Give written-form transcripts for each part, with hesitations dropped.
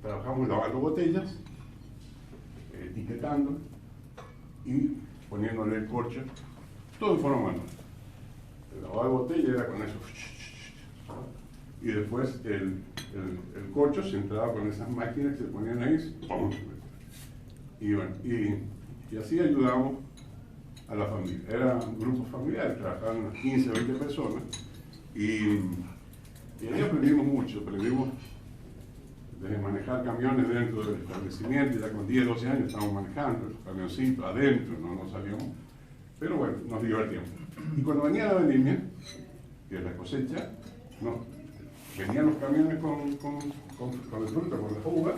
trabajamos lavando botellas, etiquetando y poniéndole el corcho, todo de forma manual. El lavado de botella era con eso. Y después el corcho se entraba con esas máquinas que se ponían ahí. ¡Pum! Y bueno, y así ayudábamos a la familia. Era un grupo familiar, trabajaban unas 15 o 20 personas. Y ahí aprendimos mucho, aprendimos desde manejar camiones dentro del establecimiento, ya con 10, 12 años estábamos manejando los camioncitos adentro, no salíamos, pero bueno, nos divertíamos. Y cuando venía la vendimia, que es la cosecha, venían los camiones con el fruto, con la uva,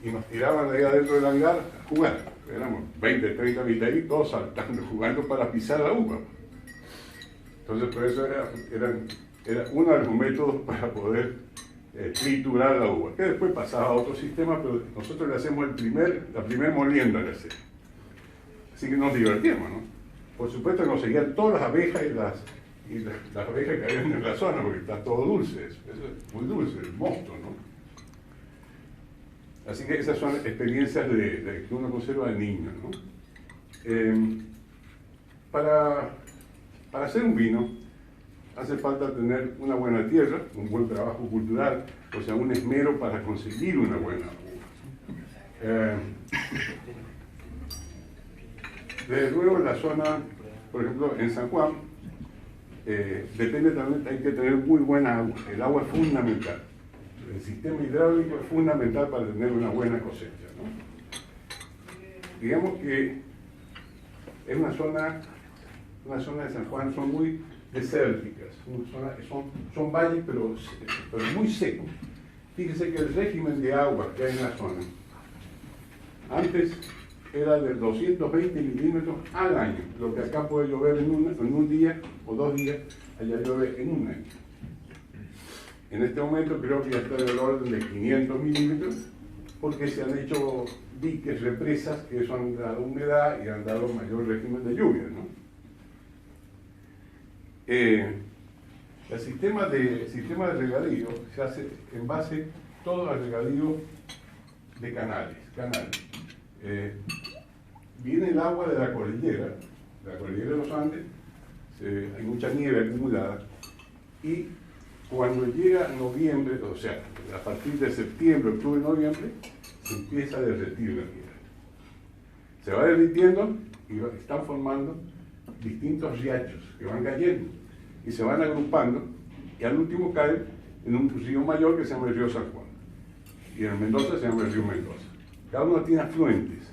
y nos tiraban ahí adentro del hangar a jugar. Éramos 20, 30 mitad ahí, todos saltando, jugando para pisar la uva. Entonces, por eso era uno de los métodos para poder triturar la uva, que después pasaba a otro sistema, pero nosotros le hacemos la primer molienda le hacemos. Así que nos divertíamos, ¿no? Por supuesto nos seguían todas las abejas y las abejas que habían en la zona, porque está todo dulce, eso es muy dulce, el mosto, ¿no? Así que esas son experiencias que uno conserva de niño, ¿no? Para hacer un vino hace falta tener una buena tierra, un buen trabajo cultural, o sea, un esmero para conseguir una buena uva. Desde luego en la zona, por ejemplo, en San Juan, depende también, hay que tener muy buena agua. El agua es fundamental. El sistema hidráulico es fundamental para tener una buena cosecha, ¿no? Digamos que es una zona de San Juan, son muy desérticas, son valles pero muy secos. Fíjese que el régimen de agua que hay en la zona, antes era de 220 milímetros al año, lo que acá puede llover en un día o 2 días, allá llueve en un año. En este momento creo que ya está en el orden de 500 milímetros, porque se han hecho diques, represas que eso han dado humedad y han dado mayor régimen de lluvia, ¿no? El sistema de regadío se hace en base todo al regadío de canales. Viene el agua de la cordillera de los Andes, hay mucha nieve acumulada, y cuando llega noviembre, o sea, a partir de septiembre, octubre, noviembre, se empieza a derretir la nieve. Se va derritiendo y están formando distintos riachos que van cayendo y se van agrupando y al último caen en un río mayor que se llama el río San Juan y en Mendoza se llama el río Mendoza. Cada uno tiene afluentes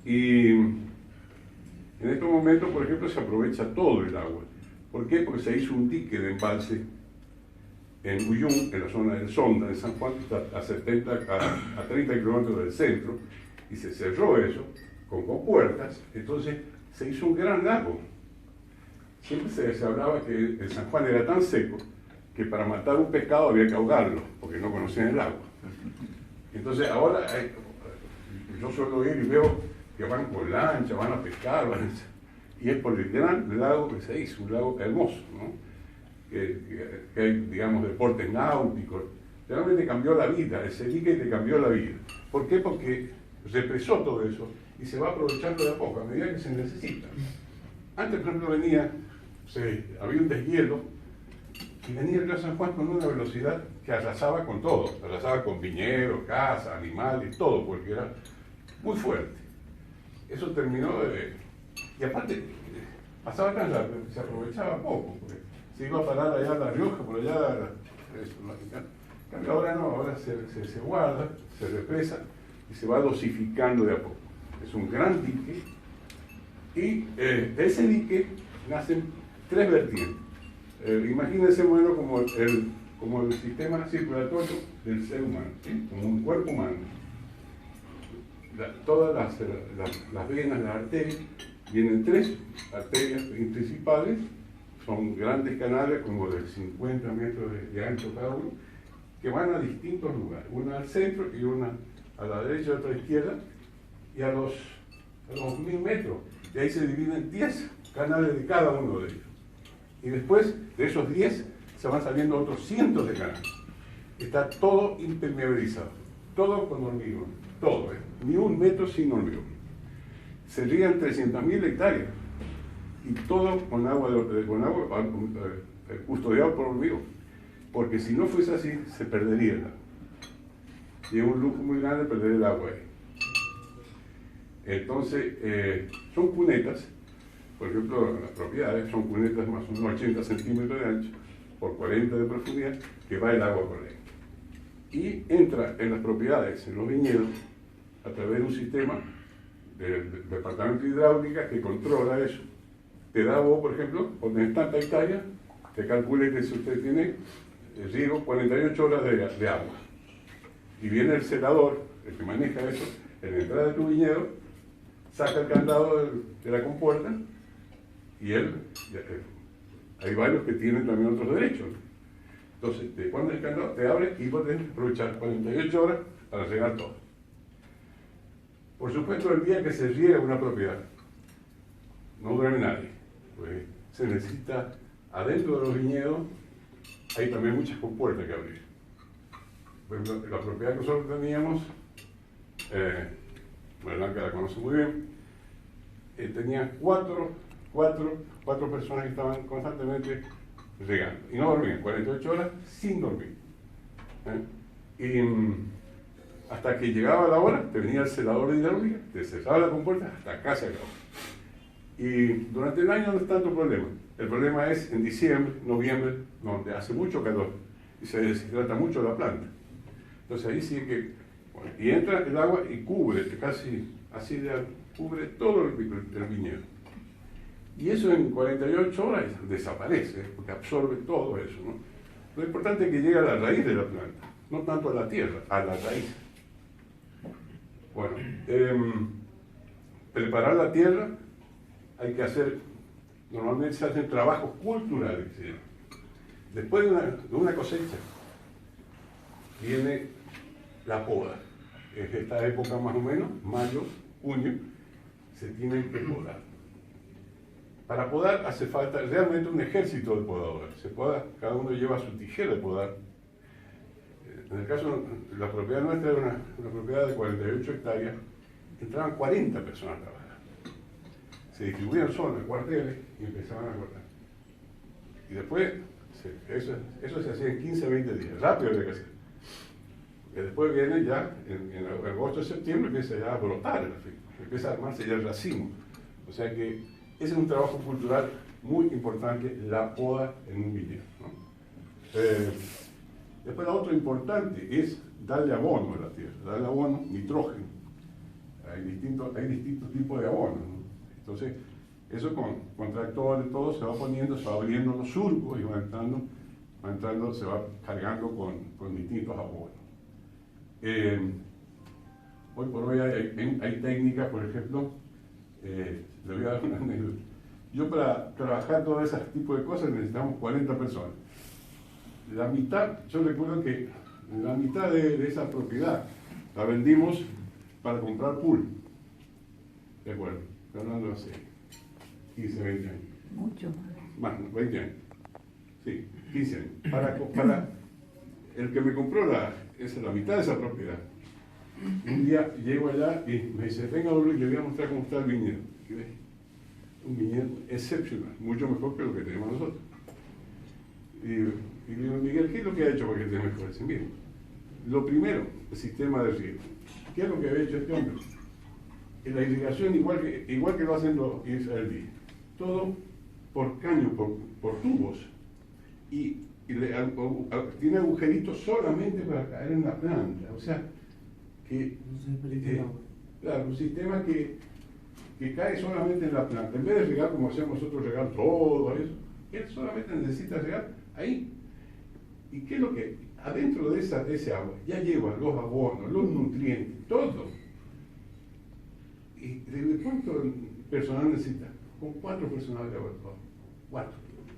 y en estos momentos, por ejemplo, se aprovecha todo el agua. ¿Por qué? Porque se hizo un dique de embalse en Uyún, en la zona del Sonda, en San Juan, que está a 30 kilómetros del centro, y se cerró eso con compuertas, entonces se hizo un gran lago. Siempre se hablaba que el San Juan era tan seco que para matar un pescado había que ahogarlo, porque no conocían el agua. Entonces ahora yo suelo ir y veo que van con lancha, van a pescar, y es por el gran lago que se hizo, un lago hermoso, ¿no? Que hay, digamos, deportes náuticos. Realmente cambió la vida, ese dique te cambió la vida. ¿Por qué? Porque represó todo eso y se va aprovechando de a poco, a medida que se necesita. Antes, por ejemplo, había un deshielo y venía el río San Juan con una velocidad que arrasaba con todo, arrasaba con viñedos, casas, animales, todo, porque era muy fuerte. Eso terminó y aparte, pasaba tan rápido que se aprovechaba poco, porque se iba a parar allá a La Rioja, por allá, en cambio ahora no, ahora se guarda, se represa y se va dosificando de a poco. Es un gran dique y de ese dique nacen 3 vertientes. Imagínense, bueno, como el sistema circulatorio del ser humano, ¿sí? Como un cuerpo humano. Todas las venas, las arterias, vienen 3 arterias principales, son grandes canales como de 50 metros de ancho cada uno, que van a distintos lugares, una al centro y una a la derecha y otra a la izquierda, y a los 1000 metros, y ahí se dividen 10 canales de cada uno de ellos. Y después de esos 10 se van saliendo otros cientos de canales. está todo impermeabilizado, todo con hormigón, todo, ni un metro sin hormigón. Se riegan 300.000 hectáreas y todo con agua, custodiado por hormigón, porque si no fuese así, se perdería el agua. Y es un lujo muy grande perder el agua ahí. Entonces, son cunetas, por ejemplo, las propiedades son cunetas más o menos 80 centímetros de ancho por 40 de profundidad, que va el agua por ahí. Y entra en las propiedades, en los viñedos, a través de un sistema del departamento de hidráulica que controla eso. Te da vos, por ejemplo, cuando tenés tanta hectárea, te calcule que si usted tiene riego 48 horas de agua. Y viene el celador, el que maneja eso, en la entrada de tu viñedo, saca el candado de la compuerta y hay varios que tienen también otros derechos. Entonces, te pones el candado, te abre y vos tenés que aprovechar 48 horas para regar todo. Por supuesto, el día que se riega una propiedad, no duerme nadie. Pues se necesita, adentro de los viñedos, hay también muchas compuertas que abrir. Por ejemplo, la propiedad que nosotros teníamos, Blanca la conoce muy bien, tenía cuatro personas que estaban constantemente regando. Y no dormían, 48 horas sin dormir. Y hasta que llegaba la hora, te venía el celador de hidráulica, te cerraba la compuerta, hasta acá se acabó. Y durante el año no es tanto problema. El problema es en diciembre, noviembre, donde hace mucho calor y se deshidrata mucho la planta. Entonces ahí sí que, bueno, y entra el agua y cubre, casi así cubre todo el viñedo. Y eso en 48 horas desaparece, porque absorbe todo eso, ¿no? Lo importante es que llegue a la raíz de la planta, no tanto a la tierra, a la raíz. Bueno, preparar la tierra hay que hacer, normalmente se hacen trabajos culturales, ¿sí? Después de una cosecha, viene la poda. Es esta época más o menos, mayo, junio, se tienen que podar. Para podar hace falta realmente un ejército de podadores. Se poda, cada uno lleva su tijera de podar. En el caso, la propiedad nuestra era una propiedad de 48 hectáreas, entraban 40 personas a trabajar. Se distribuían zonas, cuarteles, y empezaban a cortar. Y después, eso se hacía en 15, 20 días, rápido había que hacer. Y después viene ya, en agosto, septiembre, empieza ya a brotar el afecto, empieza a armarse ya el racimo. O sea que ese es un trabajo cultural muy importante, la poda en un viñedo, ¿no? Después, lo otro importante es darle abono a la tierra, darle abono, nitrógeno. Hay distintos tipos de abono, ¿no? Entonces, eso con tractores, todo se va poniendo, se va abriendo los surcos y va entrando, se va cargando con distintos abonos. Hoy por hoy hay técnicas, por ejemplo, le voy a dar una anécdota. Yo para trabajar todo ese tipo de cosas necesitamos 40 personas. La mitad, yo recuerdo que la mitad de esa propiedad la vendimos para comprar pool. ¿De acuerdo? Estoy hablando hace 15, 20 años. Mucho más. Más, 20 años. Sí, 15 años. Para el que me compró la mitad de esa propiedad. Un día llego allá y me dice, venga, le voy a mostrar cómo está el viñedo. Y ve, un viñedo excepcional, mucho mejor que lo que tenemos nosotros. Y le digo, Miguel, ¿qué es lo que ha hecho para que esté mejor? Dice, miren, lo primero, el sistema de riego. ¿Qué es lo que había hecho este hombre? En la irrigación, igual que lo hacen los israelíes, todo por caño, por tubos. Y tiene agujeritos solamente para caer en la planta. O sea, que claro, un sistema que cae solamente en la planta. En vez de regar como hacemos nosotros, regar todo eso, él solamente necesita regar ahí. ¿Y qué es lo que? Adentro de ese agua ya lleva los abonos, los nutrientes, todo. ¿Y de cuánto personal necesita? Con 4 personas de agua. 4.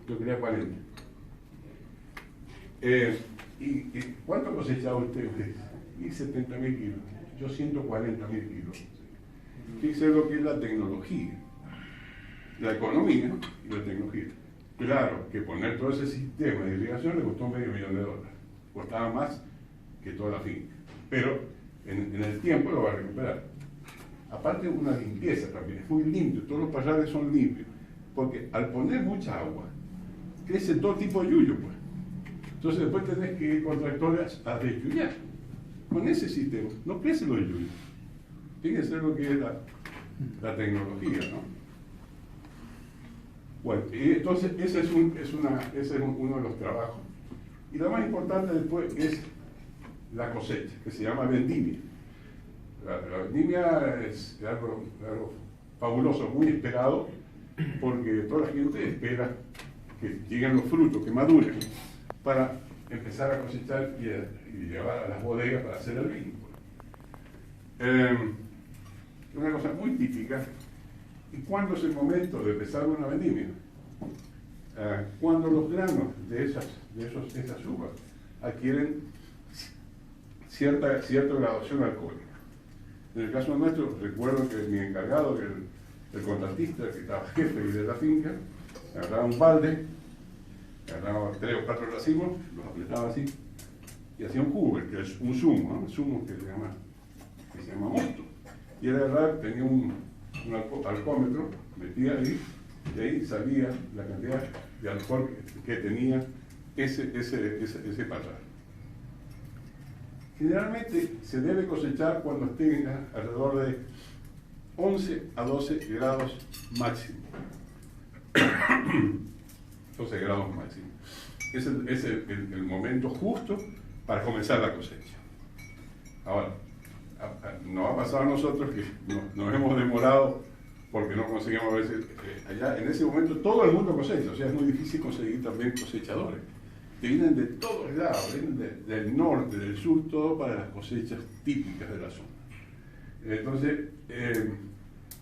Yo quería 40. ¿Y cuánto cosechaba usted? Y 70.000 kilos. Yo 140.000 kilos. Fíjese lo que es la tecnología, la economía y la tecnología. Claro que poner todo ese sistema de irrigación le costó $500,000. Costaba más que toda la finca. Pero en el tiempo lo va a recuperar. Aparte, una limpieza también, es muy limpio, todos los pajares son limpios. Porque al poner mucha agua, crece todo tipo de yuyo, pues. Entonces después tenés que ir con tractores a desyuyar. Con ese sistema no crecen los yuyos. Fíjense lo que es la tecnología, ¿no? Bueno, y entonces ese es uno de los trabajos. Y lo más importante después es la cosecha, que se llama vendimia. La vendimia es algo fabuloso, muy esperado, porque toda la gente espera que lleguen los frutos, que maduren, para empezar a cosechar y llevar a las bodegas para hacer el vino. Una cosa muy típica. ¿Y cuándo es el momento de empezar una vendimia? Cuando los granos de esas uvas adquieren cierta graduación alcohólica. En el caso nuestro, recuerdo que mi encargado, el contratista, que estaba jefe de la finca, agarraba un balde, agarraba 3 o 4 racimos, los apretaba así, y hacía un jugo, que es un zumo, ¿no? Un zumo que se llama mosto. Y él agarraba, tenía un alcohómetro, metía ahí, y ahí salía la cantidad de alcohol que tenía ese pajar. Generalmente se debe cosechar cuando tenga alrededor de 11 a 12 grados máximo. 12 grados máximo. Es el momento justo para comenzar la cosecha. Ahora, nos ha pasado a nosotros que nos hemos demorado porque no conseguimos a veces, allá en ese momento todo el mundo cosecha, o sea, es muy difícil conseguir también cosechadores. Que vienen de todos lados, vienen del norte, del sur, todo para las cosechas típicas de la zona. Entonces,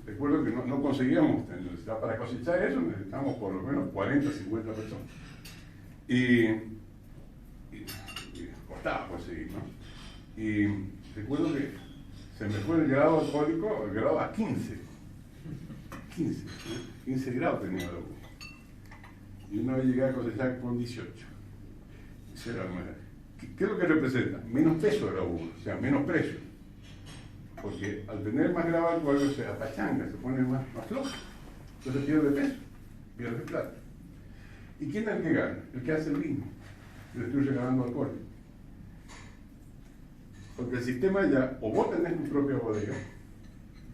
recuerdo que no conseguíamos, para cosechar eso necesitamos por lo menos 40, 50 personas. Y costaba conseguir, ¿no? Y recuerdo que se me fue el grado alcohólico, el grado a 15. 15 grados tenía la uva. Y una vez llegué a cosechar con 18. ¿Qué es lo que representa? Menos peso de la uva, o sea, menos precio. Porque al tener más grado alcohólico se apachanga, se pone más floja. Entonces pierde peso, pierde plata. ¿Y quién es el que gana? El que hace el vino. Le estoy regalando alcohol. Porque el sistema ya, o vos tenés tu propia bodega,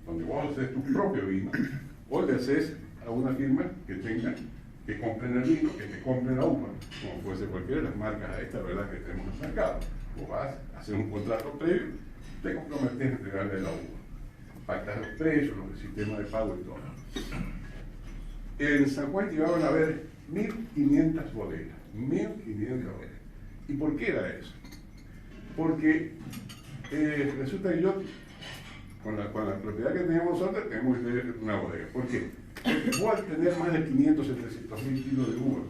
donde vos haces tu propio vino, o le haces a una firma que compren el vino, que te compren la uva, como puede ser cualquiera de las marcas esta, ¿verdad?, que tenemos en el mercado. Vos vas a hacer un contrato previo, te comprometes a entregarle la uva. Pactas los precios, los sistemas de pago y todo. En San Juan llegaban a haber 1.500 bodegas. 1.500 bodegas. ¿Y por qué era eso? Porque resulta que yo, con la propiedad que teníamos nosotros, tenemos que tener una bodega. ¿Por qué? Porque vos al tener más de 500 o 300.000 kilos de uva,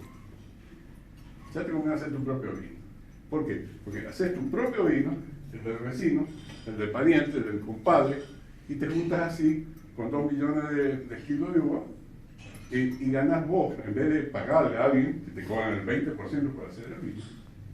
ya te conviene hacer tu propio vino. ¿Por qué? Porque haces tu propio vino, el del vecino, el del pariente, el del compadre, y te juntas así con 2 millones de kilos de uva y ganas vos, en vez de pagarle a alguien que te cobran el 20% por hacer el vino.